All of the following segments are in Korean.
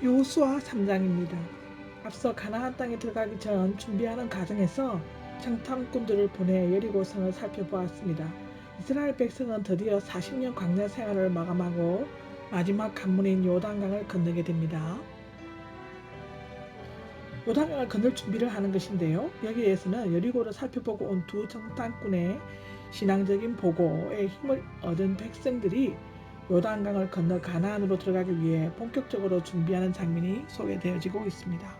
여호수아 3장입니다. 앞서 가나안 땅에 들어가기 전 준비하는 과정에서 정탐꾼들을 보내 여리고성을 살펴보았습니다. 이스라엘 백성은 드디어 40년 광야 생활을 마감하고 마지막 관문인 요단강을 건너게 됩니다. 요단강을 건널 준비를 하는 것인데요. 여기에서는 여리고를 살펴보고 온 두 정탐꾼의 신앙적인 보고에 힘을 얻은 백성들이 요단강을 건너 가나안으로 들어가기 위해 본격적으로 준비하는 장면이 소개되어지고 있습니다.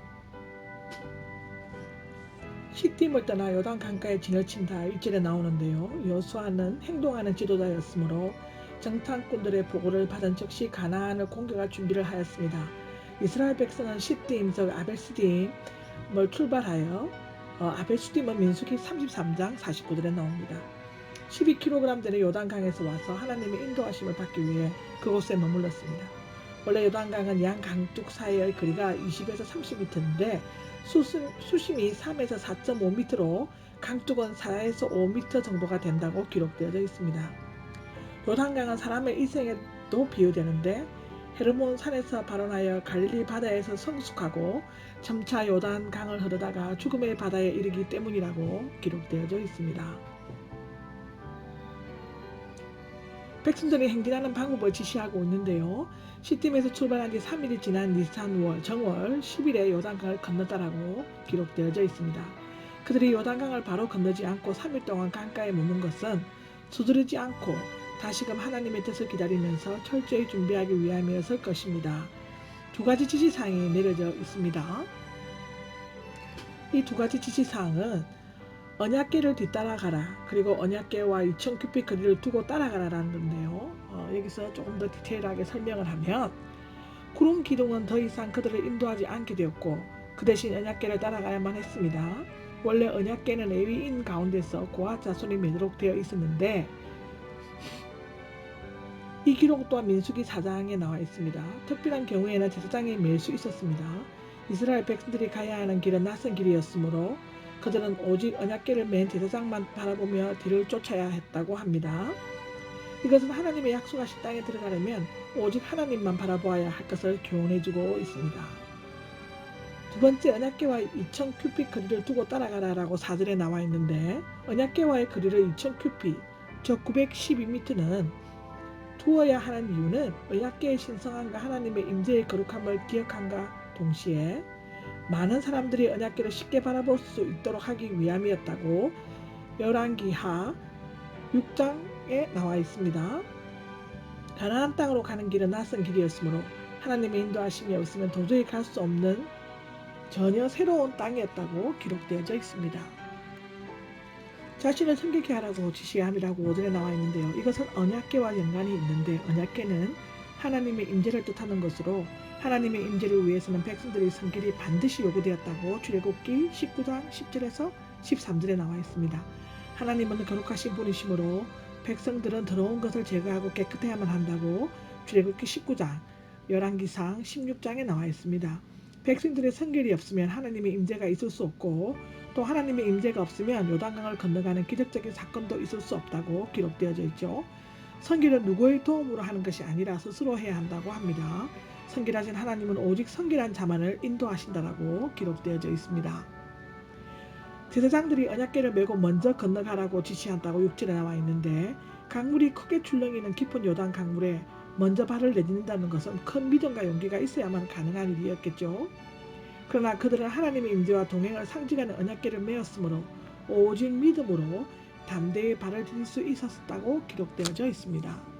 시딤을 떠나 요단 강가에 진을 친다 1절에 나오는데요. 여호수아는 행동하는 지도자였으므로 정탐꾼들의 보고를 받은 즉시 가나안을 공격할 준비를 하였습니다. 이스라엘 백성은 시딤 즉 아벨시딤을 출발하여 아벨시딤은 민수기 33장 49절에 나옵니다. 12kg 되는 요단강에서 와서 하나님의 인도하심을 받기 위해 그곳에 머물렀습니다. 원래 요단강은 양 강둑 사이의 거리가 20에서 30m인데 수심이 3에서 4.5m로 강둑은 4에서 5m 정도가 된다고 기록되어져 있습니다. 요단강은 사람의 일생에도 비유되는데 헤르몬 산에서 발원하여 갈릴리 바다에서 성숙하고 점차 요단강을 흐르다가 죽음의 바다에 이르기 때문이라고 기록되어져 있습니다. 백성들이 행진하는 방법을 지시하고 있는데요. 시딤에서 출발한 지 3일이 지난 니산월 정월 10일에 요단강을 건넜다라고 기록되어져 있습니다. 그들이 요단강을 바로 건너지 않고 3일 동안 강가에 머문 것은 서두르지 않고 다시금 하나님의 뜻을 기다리면서 철저히 준비하기 위함이었을 것입니다. 두 가지 지시사항이 내려져 있습니다. 이 두 가지 지시사항은 언약궤를 뒤따라가라, 그리고 언약궤와 2000규빗 거리를 두고 따라가라라는 건데요. 여기서 조금 더 디테일하게 설명을 하면 구름 기둥은 더 이상 그들을 인도하지 않게 되었고 그 대신 언약궤를 따라가야만 했습니다. 원래 언약궤는 레위인 가운데서 고핫 자손이 매도록 되어 있었는데 이 기록 또한 민수기 4장에 나와 있습니다. 특별한 경우에는 제사장이 맬 수 있었습니다. 이스라엘 백성들이 가야 하는 길은 낯선 길이었으므로 그들은 오직 언약궤를 맨 제사장만 바라보며 뒤를 쫓아야 했다고 합니다. 이것은 하나님의 약속하신 땅에 들어가려면 오직 하나님만 바라보아야 할 것을 교훈해주고 있습니다. 두 번째, 언약궤와 2000규빗 거리를 두고 따라가라라고 4절에 나와 있는데 언약궤와의 거리를 2000규빗, 즉 912m는 두어야 하는 이유는 언약궤의 신성함과 하나님의 임재의 거룩함을 기억함과 동시에 많은 사람들이 언약궤를 쉽게 바라볼 수 있도록 하기 위함이었다고 열왕기하 6장에 나와 있습니다. 가나안 땅으로 가는 길은 낯선 길이었으므로 하나님의 인도하심이 없으면 도저히 갈 수 없는 전혀 새로운 땅이었다고 기록되어져 있습니다. 자신을 성결케 하라고 지시함이라고 5절에 나와 있는데요. 이것은 언약궤와 연관이 있는데 언약궤는 하나님의 임재를 뜻하는 것으로 하나님의 임재를 위해서는 백성들의 성결이 반드시 요구되었다고 출애굽기 19장 10절에서 13절에 나와 있습니다. 하나님은 거룩하신 분이시므로 백성들은 더러운 것을 제거하고 깨끗해야만 한다고 출애굽기 19장, 열왕기상 16장에 나와 있습니다. 백성들의 성결이 없으면 하나님의 임재가 있을 수 없고 또 하나님의 임재가 없으면 요단강을 건너가는 기적적인 사건도 있을 수 없다고 기록되어져 있죠. 성결은 누구의 도움으로 하는 것이 아니라 스스로 해야 한다고 합니다. 성결하신 하나님은 오직 성결한 자만을 인도하신다라고 기록되어져 있습니다. 제사장들이 언약궤를 메고 먼저 건너가라고 지시한다고 6절에 나와 있는데 강물이 크게 출렁이는 깊은 요단 강물에 먼저 발을 내딛는다는 것은 큰 믿음과 용기가 있어야만 가능한 일이었겠죠. 그러나 그들은 하나님의 임재와 동행을 상징하는 언약궤를 메었으므로 오직 믿음으로 담대히 발을 디딜 수 있었다고 기록되어져 있습니다.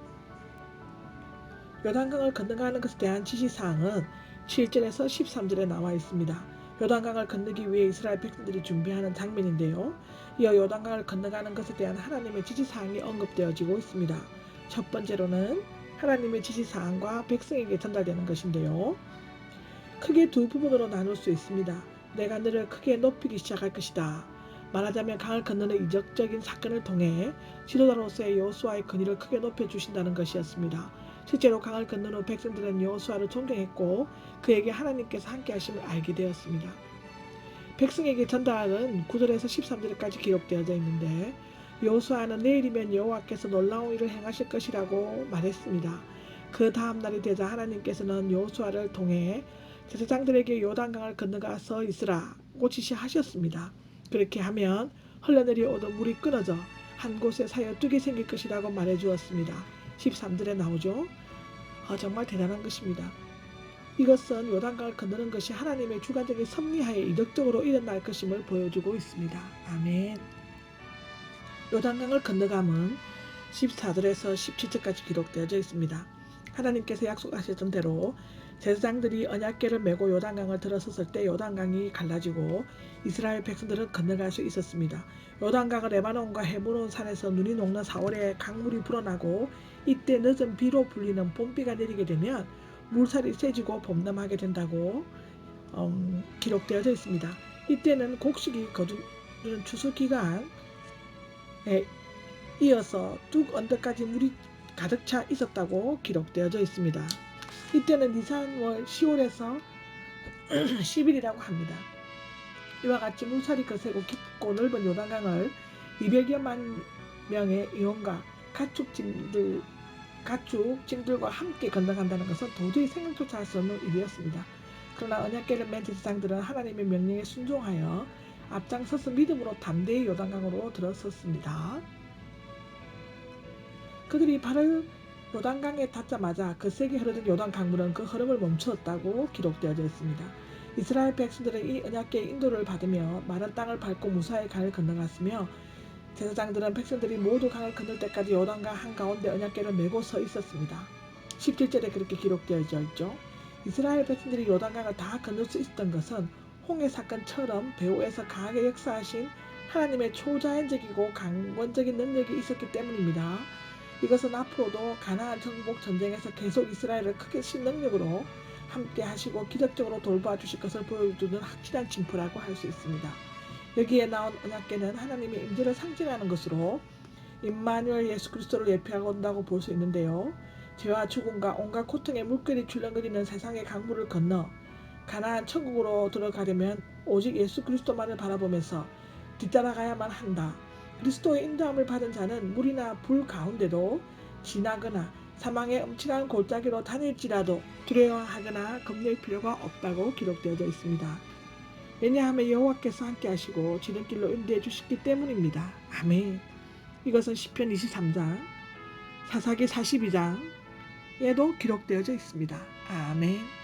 요단강을 건너가는 것에 대한 지시사항은 7절에서 13절에 나와 있습니다. 요단강을 건너기 위해 이스라엘 백성들이 준비하는 장면인데요. 이어 요단강을 건너가는 것에 대한 하나님의 지시사항이 언급되어지고 있습니다. 첫 번째로는 하나님의 지시사항과 백성에게 전달되는 것인데요. 크게 두 부분으로 나눌 수 있습니다. 내가 너를 크게 높이기 시작할 것이다. 말하자면 강을 건너는 이적적인 사건을 통해 지도자로서의 여호수아의 권위를 크게 높여주신다는 것이었습니다. 실제로 강을 건넌 후 백성들은 여호수아를 존경했고 그에게 하나님께서 함께 하심을 알게 되었습니다. 백성에게 전달은 9절에서 13절까지 기록되어져 있는데 여호수아는 내일이면 여호와께서 놀라운 일을 행하실 것이라고 말했습니다. 그 다음 날이 되자 하나님께서는 여호수아를 통해 제사장들에게 요단강을 건너가서 있으라고 지시하셨습니다. 그렇게 하면 흘러내려오던 물이 끊어져 한 곳에 사여 뚝이 생길 것이라고 말해주었습니다. 13절에 나오죠. 정말 대단한 것입니다. 이것은 요단강을 건너는 것이 하나님의 주관적인 섭리하에 이덕적으로 일어날 것임을 보여주고 있습니다. 아멘. 요단강을 건너감은 14절에서 17절까지 기록되어져 있습니다. 하나님께서 약속하셨던 대로 제사장들이 언약궤를 메고 요단강을 들어섰을 때 요단강이 갈라지고 이스라엘 백성들은 건너갈 수 있었습니다. 요단강은 레바논과 헤브론 산에서 눈이 녹는 4월에 강물이 불어나고 이때 늦은 비로 불리는 봄비가 내리게 되면 물살이 세지고 범람하게 된다고 기록되어져 있습니다. 이때는 곡식이 거두는 추수기간에 이어서 뚝 언덕까지 물이 가득 차 있었다고 기록되어져 있습니다. 이때는 니산월 10월에서 10일이라고 합니다. 이와 같이 물살이 거세고 깊고 넓은 요단강을 200여만 명의 인원과 가축짐들과 함께 건너간다는 것은 도저히 생각조차 할 수 없는 일이었습니다. 그러나 언약궤를 맨 제사장들은 하나님의 명령에 순종하여 앞장서서 믿음으로 담대히 요단강으로 들어섰습니다. 그들이 발을 요단강에 닿자마자 거세게 흐르던 요단 강물은 그 흐름을 멈추었다고 기록되어져 있습니다. 이스라엘 백성들은 이 언약궤의 인도를 받으며 마른 땅을 밟고 무사히 강을 건너갔으며 제사장들은 백성들이 모두 강을 건널 때까지 요단강 한가운데 언약궤를 메고 서 있었습니다. 17절에 그렇게 기록되어져 있죠. 이스라엘 백성들이 요단강을 다 건널 수 있었던 것은 홍해 사건처럼 배후에서 강하게 역사하신 하나님의 초자연적이고 강권적인 능력이 있었기 때문입니다. 이것은 앞으로도 가나안 정복 전쟁에서 계속 이스라엘을 크게 신 능력으로 함께 하시고 기적적으로 돌봐주실 것을 보여주는 확실한 징표라고 할 수 있습니다. 여기에 나온 언약궤는 하나님의 임재를 상징하는 것으로 임마누엘 예수 그리스도를 예표한다고 볼 수 있는데요. 죄와 죽음과 온갖 고통의 물결이 출렁거리는 세상의 강물을 건너 가나안 천국으로 들어가려면 오직 예수 그리스도만을 바라보면서 뒤따라가야만 한다. 그리스도의 인도함을 받은 자는 물이나 불 가운데도 지나거나 사망의 엄청난 골짜기로 다닐지라도 두려워하거나 겁낼 필요가 없다고 기록되어져 있습니다. 왜냐하면 여호와께서 함께 하시고 지름길로 인도해 주시기 때문입니다. 아멘. 이것은 시편 23장, 사사기 42장에도 기록되어져 있습니다. 아멘.